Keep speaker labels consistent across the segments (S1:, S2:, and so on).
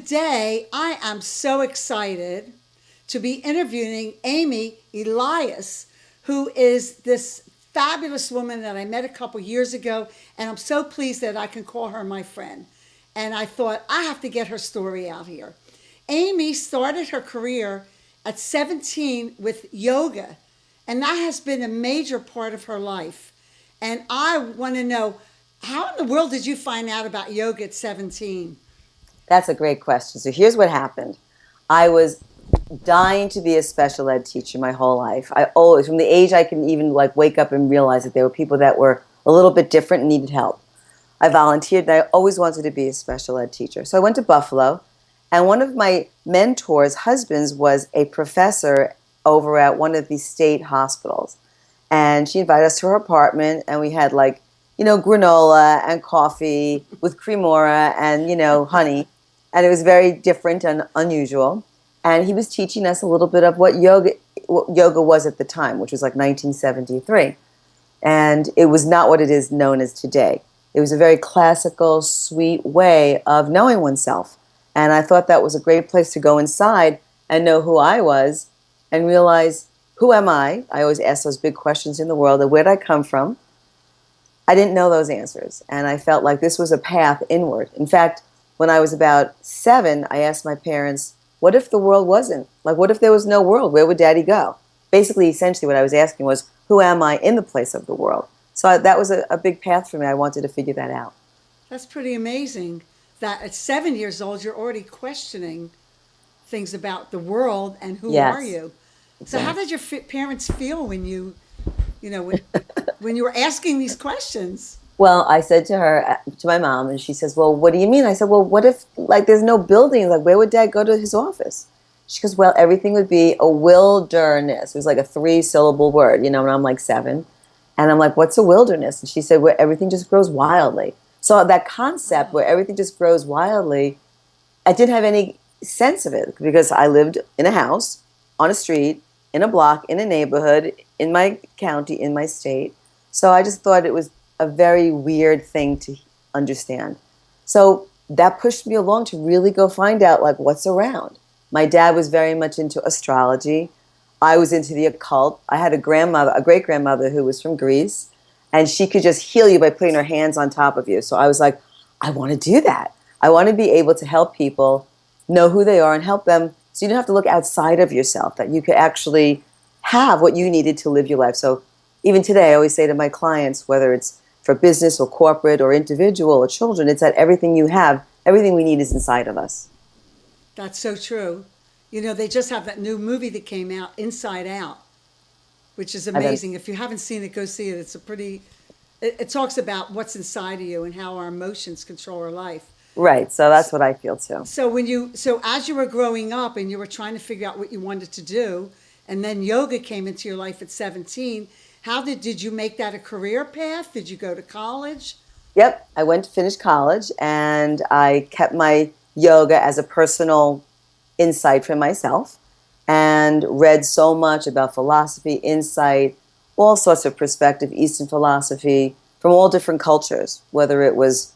S1: today I am so excited to be interviewing Amy Elias, who is this fabulous woman that I met a couple years ago, and I'm so pleased that I can call her my friend. And I thought I have to get her story out here. Amy started her career at 17 with yoga, and that has been a major part of her life. And I want to know, how in the world did you find out about yoga at 17?
S2: That's a great question. So here's what happened. I was dying to be a special ed teacher my whole life. I always, from the age I can even like wake up and realize that there were people that were a little bit different and needed help. I volunteered and I always wanted to be a special ed teacher. So I went to Buffalo, and one of my mentors' husbands was a professor over at one of the state hospitals. And she invited us to her apartment, and we had like, granola and coffee with cremora and, honey. And it was very different and unusual. And he was teaching us a little bit of what yoga was at the time, which was like 1973. And it was not what it is known as today. It was a very classical, sweet way of knowing oneself. And I thought that was a great place to go inside and know who I was and realize, who am I? I always ask those big questions in the world of where did I come from? I didn't know those answers. And I felt like this was a path inward. In fact, when I was about 7, I asked my parents, what if the world wasn't? Like, what if there was no world? Where would Daddy go? Basically, essentially, what I was asking was, who am I in the place of the world? So that was a big path for me. I wanted to figure that out.
S1: That's pretty amazing that at 7 years old, you're already questioning things about the world and who are
S2: Yes,
S1: you. So how
S2: exactly.
S1: did your parents feel when when you were asking these questions?
S2: Well, I said to her, to my mom, and she says, well, what do you mean? I said, well, what if, like, there's no building? Like, where would Dad go to his office? She goes, well, everything would be a wilderness. It was like a 3-syllable word, and I'm like 7. And I'm like, what's a wilderness? And she said, where everything just grows wildly. So that concept
S1: Oh,
S2: where everything just grows wildly, I didn't have any sense of it because I lived in a house, on a street, in a block, in a neighborhood, in my county, in my state. So I just thought it was a very weird thing to understand. So that pushed me along to really go find out like what's around. My dad was very much into astrology. I was into the occult. I had a grandmother, a great grandmother who was from Greece, and she could just heal you by putting her hands on top of you. So I was like, I want to do that. I want to be able to help people know who they are and help them so you don't have to look outside of yourself, that you could actually have what you needed to live your life. So even today, I always say to my clients, whether it's for business or corporate or individual or children, it's that everything you have, everything we need is inside of us.
S1: that's so true. They just have that new movie that came out, Inside Out, which is
S2: I've been
S1: amazing. If you haven't seen it, go see it. It talks about what's inside of you and how our emotions control our life.
S2: right. So that's what I feel too.
S1: So as you were growing up and you were trying to figure out what you wanted to do, and then yoga came into your life at 17, how did you make that a career path? Did you go to college?
S2: Yep, I went to finish college and I kept my yoga as a personal insight for myself and read so much about philosophy, insight, all sorts of perspective, Eastern philosophy from all different cultures, whether it was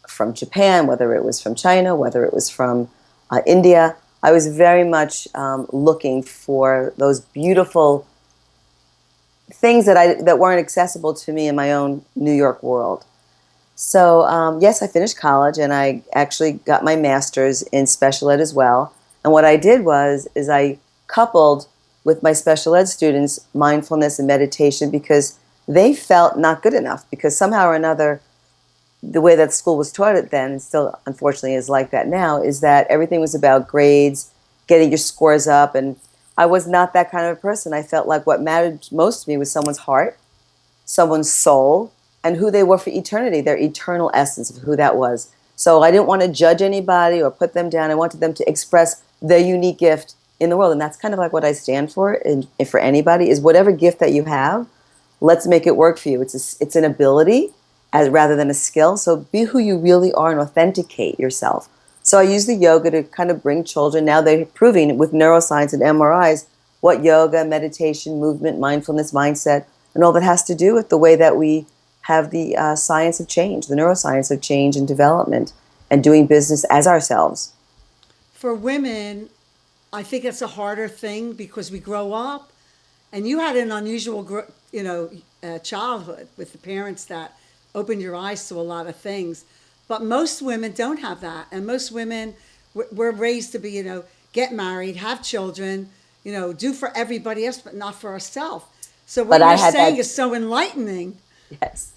S2: from Japan, whether it was from China, whether it was from India. I was very much looking for those beautiful things that weren't accessible to me in my own New York world. So yes, I finished college and I actually got my master's in special ed as well. And what I did is I coupled with my special ed students mindfulness and meditation because they felt not good enough because somehow or another the way that school was taught it then, and still unfortunately is like that now, is that everything was about grades, getting your scores up, and I was not that kind of a person. I felt like what mattered most to me was someone's heart, someone's soul, and who they were for eternity, their eternal essence of who that was. So I didn't want to judge anybody or put them down. I wanted them to express their unique gift in the world, and that's kind of like what I stand for. And for anybody, is whatever gift that you have, let's make it work for you. It's an ability as rather than a skill. So be who you really are and authenticate yourself. So I use the yoga to kind of bring children. Now they're proving with neuroscience and MRIs what yoga, meditation, movement, mindfulness, mindset, and all that has to do with the way that we have the science of change, the neuroscience of change and development, and doing business as ourselves.
S1: for women, I think it's a harder thing because we grow up, and you had an unusual, childhood with the parents that opened your eyes to a lot of things. But most women don't have that, and most women we're raised to be, get married, have children, do for everybody else, but not for ourselves. So what
S2: But I
S1: you're
S2: had
S1: saying
S2: that.
S1: is so enlightening.
S2: Yes.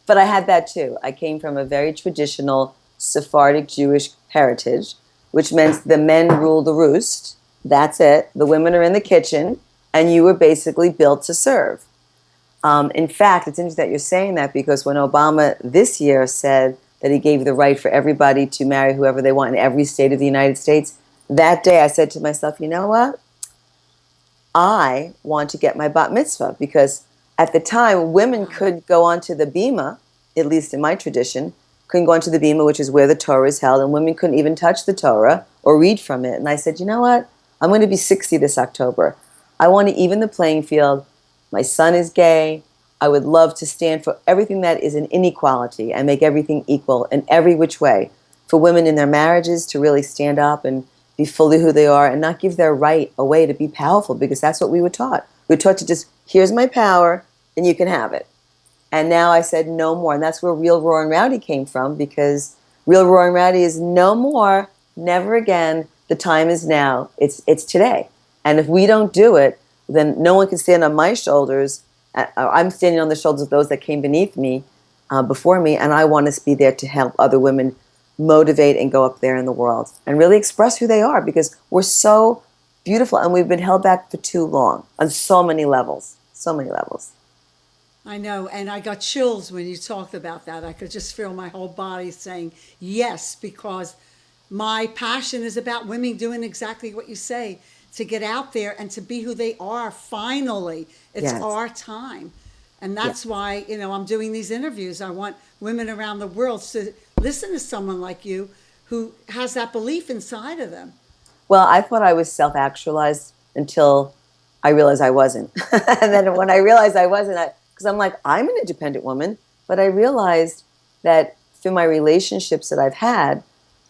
S2: But I had that too. I came from a very traditional Sephardic Jewish heritage, which meant the men rule the roost. That's it. The women are in the kitchen, and you were basically built to serve. In fact, it's interesting that you're saying that, because when Obama this year said that he gave the right for everybody to marry whoever they want in every state of the United States, that day I said to myself, you know what? I want to get my bat mitzvah, because at the time, women
S1: Wow.
S2: could go onto the bima, at least in my tradition, couldn't go onto the bima, which is where the Torah is held, and women couldn't even touch the Torah or read from it. And I said, you know what? I'm going to be 60 this October. I want to even the playing field. My son is gay. I would love to stand for everything that is an inequality and make everything equal in every which way. For women in their marriages to really stand up and be fully who they are and not give their right away to be powerful, because that's what we were taught. We were taught to just, here's my power, and you can have it. And now I said no more. And that's where Real Raw and Rowdy came from, because Real Raw and Rowdy is no more, never again. The time is now. It's today. And if we don't do it, then no one can stand on my shoulders. I'm standing on the shoulders of those that came beneath me, before me, and I want to be there to help other women motivate and go up there in the world and really express who they are, because we're so beautiful and we've been held back for too long on so many levels. So many levels.
S1: I know, and I got chills when you talked about that. I could just feel my whole body saying yes, because my passion is about women doing exactly what you say, to get out there and to be who they are finally. It's
S2: Yes.
S1: our time. And
S2: Yeah.
S1: that's why, I'm doing these interviews. I want women around the world to listen to someone like you who has that belief inside of them.
S2: Well, I thought I was self-actualized until I realized I wasn't. And then when I realized I wasn't, because I'm like, I'm an independent woman, but I realized that through my relationships that I've had,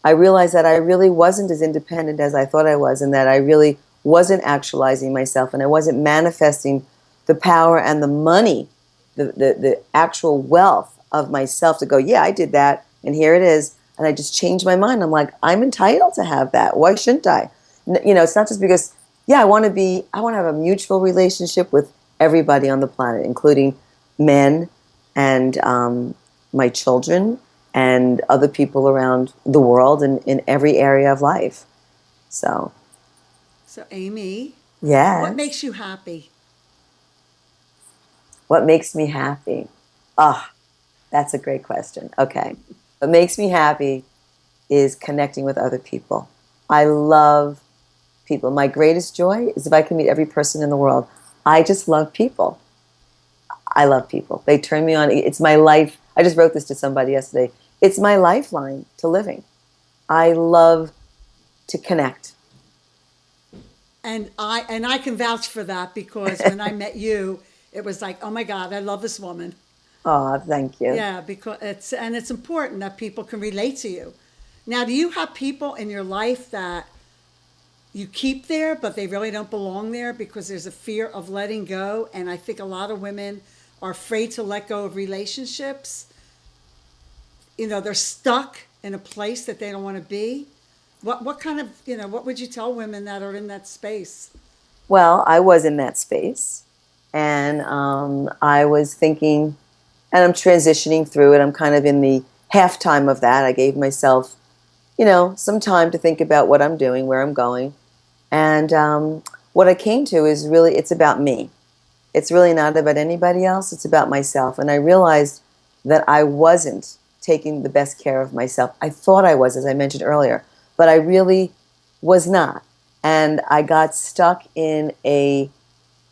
S2: I realized that I really wasn't as independent as I thought I was, and that I really wasn't actualizing myself, and I wasn't manifesting the power and the money, the actual wealth of myself to go, yeah, I did that, and here it is. And I just changed my mind. I'm like, I'm entitled to have that. Why shouldn't I? It's not just because, yeah, I want to have a mutual relationship with everybody on the planet, including men and my children and other people around the world and in every area of life. So,
S1: So, Amy, what
S2: yes.
S1: makes you happy?
S2: What makes me happy? Ah, that's a great question. Okay. What makes me happy is connecting with other people. I love people. My greatest joy is if I can meet every person in the world. I just love people. I love people. They turn me on. It's my life. I just wrote this to somebody yesterday. It's my lifeline to living. I love to connect.
S1: And I can vouch for that, because when I met you, it was like, oh my God, I love this woman.
S2: Oh, thank you.
S1: Yeah, because it's important that people can relate to you. Now, do you have people in your life that you keep there, but they really don't belong there because there's a fear of letting go? And I think a lot of women are afraid to let go of relationships. They're stuck in a place that they don't want to be. What kind of, what would you tell women that are in that space?
S2: Well, I was in that space, and I was thinking, and I'm transitioning through it. I'm kind of in the halftime of that. I gave myself, some time to think about what I'm doing, where I'm going. And what I came to is really, it's about me. It's really not about anybody else. It's about myself. And I realized that I wasn't taking the best care of myself. I thought I was, as I mentioned earlier, but I really was not. And I got stuck in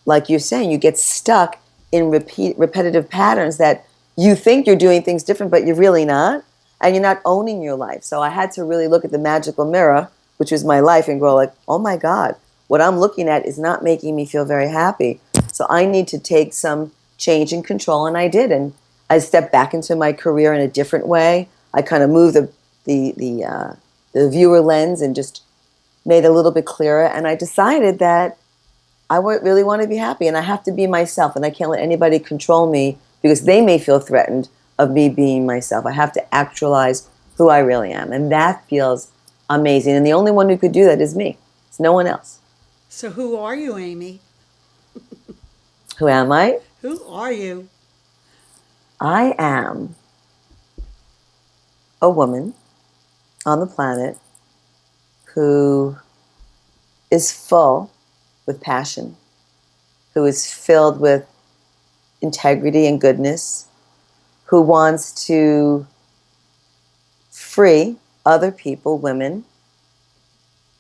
S2: like you're saying, you get stuck in repetitive patterns that you think you're doing things different, but you're really not. And you're not owning your life. So I had to really look at the magical mirror, which was my life, and go like, oh my God, what I'm looking at is not making me feel very happy. So I need to take some change and control, and I did. And I stepped back into my career in a different way. I kind of moved the viewer lens and just made a little bit clearer, and I decided that really want to be happy, and I have to be myself, and I can't let anybody control me because they may feel threatened of me being myself. I have to actualize who I really am, and that feels amazing. And the only one who could do that is me. It's no one else.
S1: So who are you, Amy?
S2: Who am I?
S1: Who are you?
S2: I am a woman on the planet who is full with passion, who is filled with integrity and goodness, who wants to free other people, women,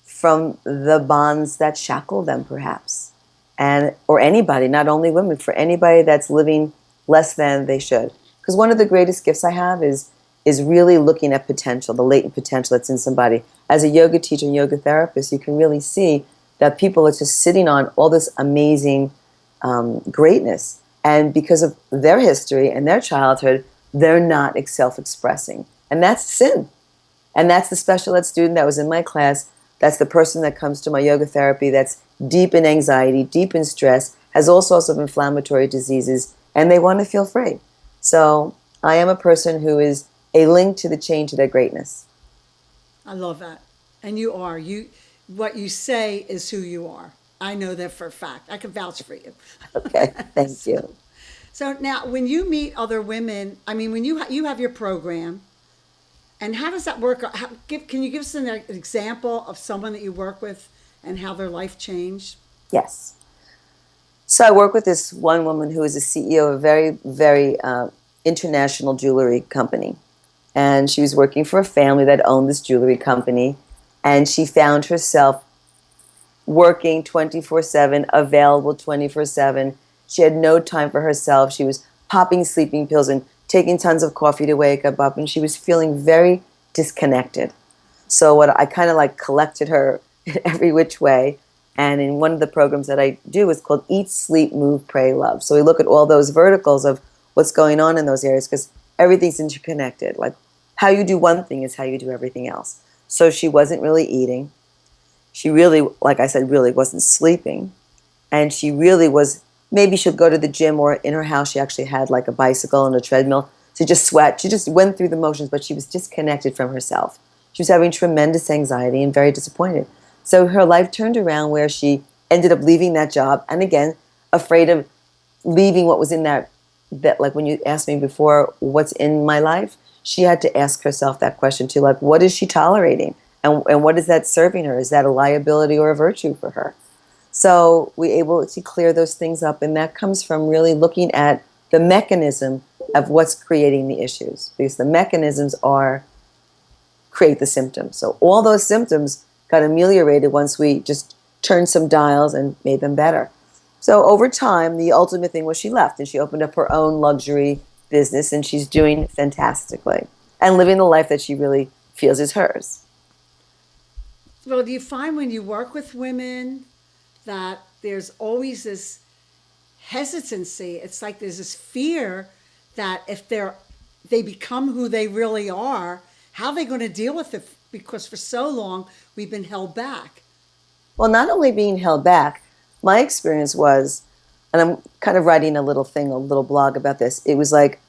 S2: from the bonds that shackle them, perhaps. And or anybody, not only women, for anybody that's living less than they should. Because one of the greatest gifts I have is really looking at potential, the latent potential that's in somebody. As a yoga teacher and yoga therapist, you can really see that people are just sitting on all this amazing greatness. And because of their history and their childhood, they're not self-expressing. And that's sin. And that's the special ed student that was in my class. That's the person that comes to my yoga therapy that's deep in anxiety, deep in stress, has all sorts of inflammatory diseases, and they want to feel free. So I am a person who is a link to the chain to their greatness.
S1: I love that. And you are. What you say is who you are. I know that for a fact. I can vouch for you.
S2: Okay, thank you.
S1: So now, when you meet other women, I mean, when you have your program, and how does that work? Can you give us an example of someone that you work with and how their life changed?
S2: Yes. So I work with this one woman who is a CEO of a very, very international jewelry company. And she was working for a family that owned this jewelry company. And she found herself working 24/7, available 24/7. She had no time for herself. She was popping sleeping pills and taking tons of coffee to wake up, and she was feeling very disconnected. So what I kind of like collected her in every which way. And in one of the programs that I do is called Eat, Sleep, Move, Pray, Love. So we look at all those verticals of what's going on in those areas because everything's interconnected. Like how you do one thing is how you do everything else. So she wasn't really eating. She really, like I said, really wasn't sleeping. And she really was, maybe she'd go to the gym, or in her house she actually had like a bicycle and a treadmill to just sweat. She just went through the motions, but she was disconnected from herself. She was having tremendous anxiety and very disappointed. So her life turned around where she ended up leaving that job, and again, afraid of leaving what was in that like when you asked me before, what's in my life? She had to ask herself that question too, like what is she tolerating? And what is that serving her? Is that a liability or a virtue for her? So we're able to clear those things up, and that comes from really looking at the mechanism of what's creating the issues, because the mechanisms create the symptoms. So all those symptoms got ameliorated once we just turned some dials and made them better. So over time, the ultimate thing was she left, and she opened up her own luxury business, and she's doing fantastically and living the life that she really feels is hers.
S1: Well, do you find when you work with women that there's always this hesitancy? It's like there's this fear that if they become who they really are, how are they going to deal with it? Because for so long we've been held back.
S2: Well, not only being held back, my experience was, and I'm kind of writing a little thing, a little blog about this. It was like,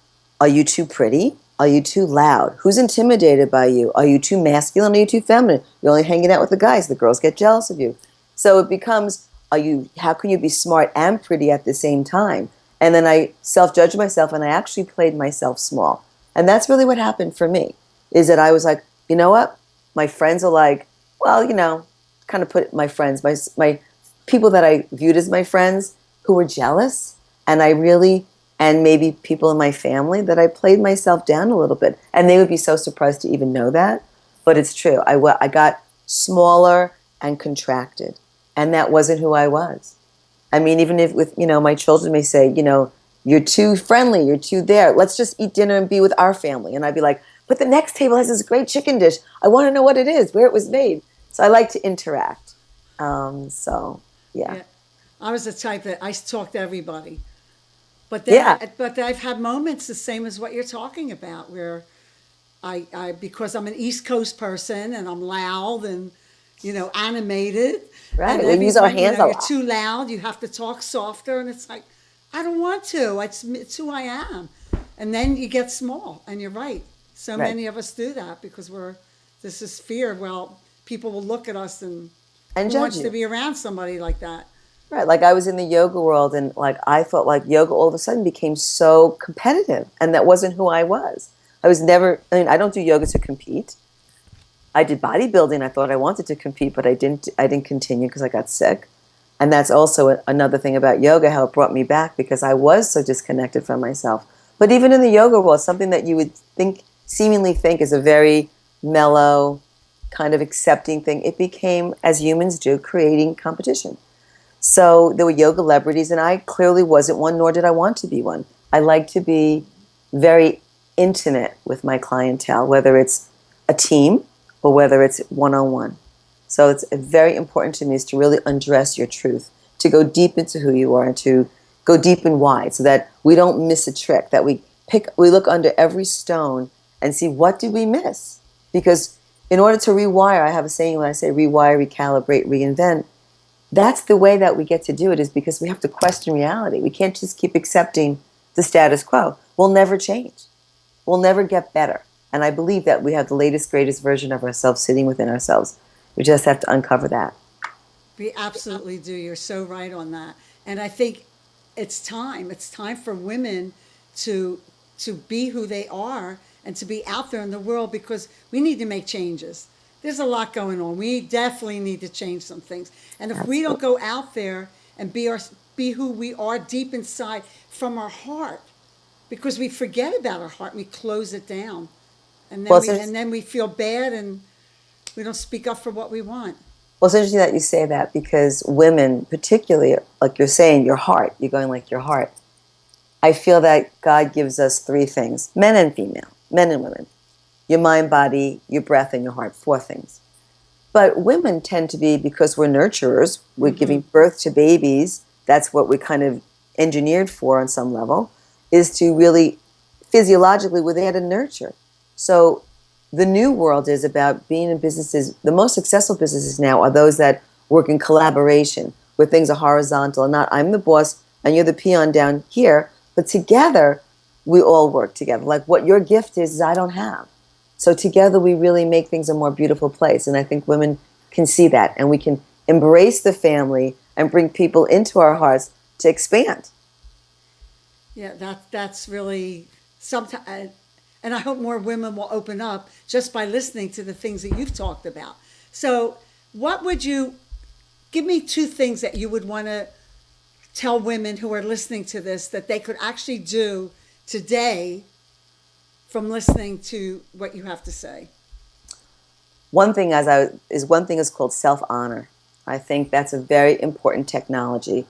S2: are you too pretty? Are you too loud? Who's intimidated by you? Are you too masculine? Are you too feminine? You're only hanging out with the guys. The girls get jealous of you. So it becomes, how can you be smart and pretty at the same time? And then I self-judged myself, and I actually played myself small. And that's really what happened for me, is that I was like, you know what? My friends are like, well, kind of put my friends, my people that I viewed as my friends who were jealous, and maybe people in my family, that I played myself down a little bit. And they would be so surprised to even know that. But it's true. I got smaller and contracted. And that wasn't who I was. I mean, even if my children may say, you're too friendly, you're too there. Let's just eat dinner and be with our family. And I'd be like, but the next table has this great chicken dish. I want to know what it is, where it was made. So I like to interact. Yeah.
S1: I was the type that I talk to everybody. But then,
S2: Yeah.
S1: but I've had moments the same as what you're talking about, where because I'm an East Coast person and I'm loud, and animated.
S2: Right.
S1: And
S2: We use our
S1: everyone,
S2: hands a
S1: you're
S2: lot.
S1: too loud. You have to talk softer. And it's like, I don't want to. It's who I am. And then you get small. And you're right. So
S2: Right.
S1: many of us do that because this is fear. Well, people will look at us and
S2: And
S1: who
S2: judge
S1: wants to
S2: you.
S1: be around somebody like that?
S2: Right. Like I was in the yoga world and like I felt like yoga all of a sudden became so competitive and that wasn't who I was. I was never, I mean, I don't do yoga to compete. I did bodybuilding. I thought I wanted to compete, but I didn't continue because I got sick. And that's also another thing about yoga, how it brought me back because I was so disconnected from myself. But even in the yoga world, something that you would seemingly think is a very mellow, kind of accepting thing, it became, as humans do, creating competition. So there were yoga celebrities, and I clearly wasn't one, nor did I want to be one. I like to be very intimate with my clientele, whether it's a team or whether it's one-on-one. So it's very important to me is to really undress your truth, to go deep into who you are and to go deep and wide so that we don't miss a trick, that we look under every stone and see what did we miss. Because in order to rewire, I have a saying when I say rewire, recalibrate, reinvent, that's the way that we get to do it is because we have to question reality. We can't just keep accepting the status quo. We'll never change. We'll never get better. And I believe that we have the latest, greatest version of ourselves sitting within ourselves. We just have to uncover that.
S1: We absolutely do. You're so right on that. And I think it's time. It's time for women to be who they are and to be out there in the world because we need to make changes. There's a lot going on. We definitely need to change some things. And if we don't
S2: Absolutely.
S1: go out there and be who we are deep inside from our heart, because we forget about our heart and we close it down. And
S2: Well,
S1: then
S2: it's,
S1: we and then we feel bad and we don't speak up for what we want.
S2: well, it's interesting that you say that because women, particularly, like you're saying, your heart, you're going like your heart. I feel that God gives us three things, men and female, men and women, your mind, body, your breath, and your heart, four things. But women tend to be, because we're nurturers, we're giving birth to babies, that's what we're kind of engineered for on some level, is to really, physiologically, we're there to nurture. So the new world is about being in businesses. The most successful businesses now are those that work in collaboration, where things are horizontal and not I'm the boss and you're the peon down here, but together we all work together. Like what your gift is I don't have. So together we really make things a more beautiful place. And I think women can see that. And we can embrace the family and bring people into our hearts to expand.
S1: Yeah, that's really sometimes, and I hope more women will open up just by listening to the things that you've talked about. So, what would you give me two things that you would want to tell women who are listening to this that they could actually do today from listening to what you have to say?
S2: One thing is called self-honor. I think that's a very important technology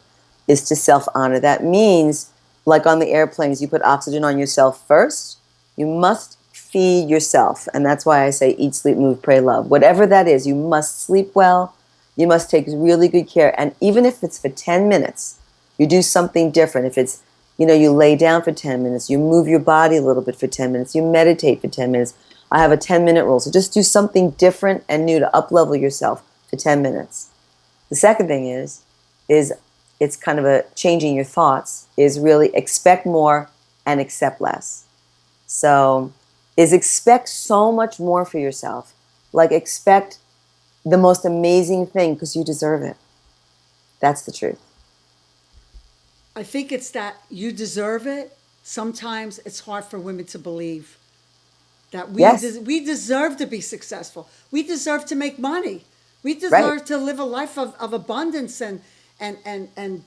S2: is to self-honor. That means like on the airplanes you put oxygen on yourself first. You must feed yourself. And that's why I say eat, sleep, move, pray, love. Whatever that is, you must sleep well. You must take really good care. And even if it's for 10 minutes, you do something different. If it's, you lay down for 10 minutes, you move your body a little bit for 10 minutes, you meditate for 10 minutes. I have a 10-minute rule. So just do something different and new to up-level yourself for 10 minutes. The second thing is it's kind of a changing your thoughts, is really expect more and accept less. So is expect so much more for yourself. Like expect the most amazing thing because you deserve it. That's the truth.
S1: I think it's that you deserve it. Sometimes it's hard for women to believe that
S2: Yes,
S1: we deserve to be successful. We deserve to make money. We
S2: right.
S1: deserve to live a life of abundance and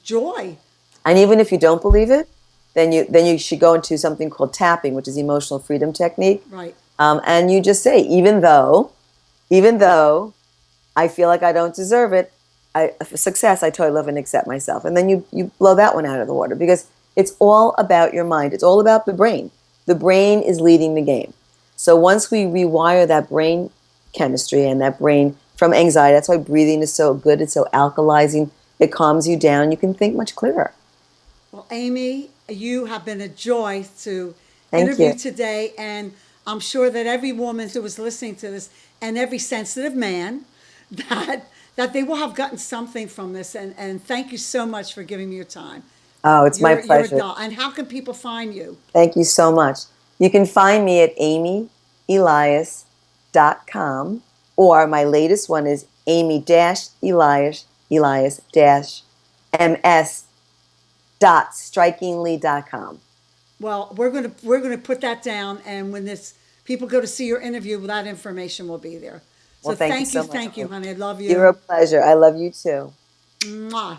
S1: joy.
S2: And even if you don't believe it, then you should go into something called tapping, which is emotional freedom technique.
S1: Right.
S2: And you just say, even though I feel like I don't deserve it, for success, I totally love and accept myself. And then you blow that one out of the water because it's all about your mind. It's all about the brain. The brain is leading the game. So once we rewire that brain chemistry and that brain from anxiety, that's why breathing is so good. It's so alkalizing. It calms you down. You can think much clearer.
S1: Well, Amy, you have been a joy to
S2: Thank
S1: interview
S2: you.
S1: today, and I'm sure that every woman who is listening to this and every sensitive man that that they will have gotten something from this. And thank you so much for giving me your time.
S2: Oh, it's my
S1: You're a
S2: pleasure.
S1: doll. And how can people find you?
S2: Thank you so much. You can find me at amyelias.com, or my latest one is amy-elias-ms.strikingly.com.
S1: Well, we're gonna put that down, and when this people go to see your interview, that information will be there. So
S2: Well, thank you so much,
S1: thank you,
S2: Arlene.
S1: honey. I love
S2: You're a
S1: you.
S2: pleasure. I love you too.
S1: Mwah.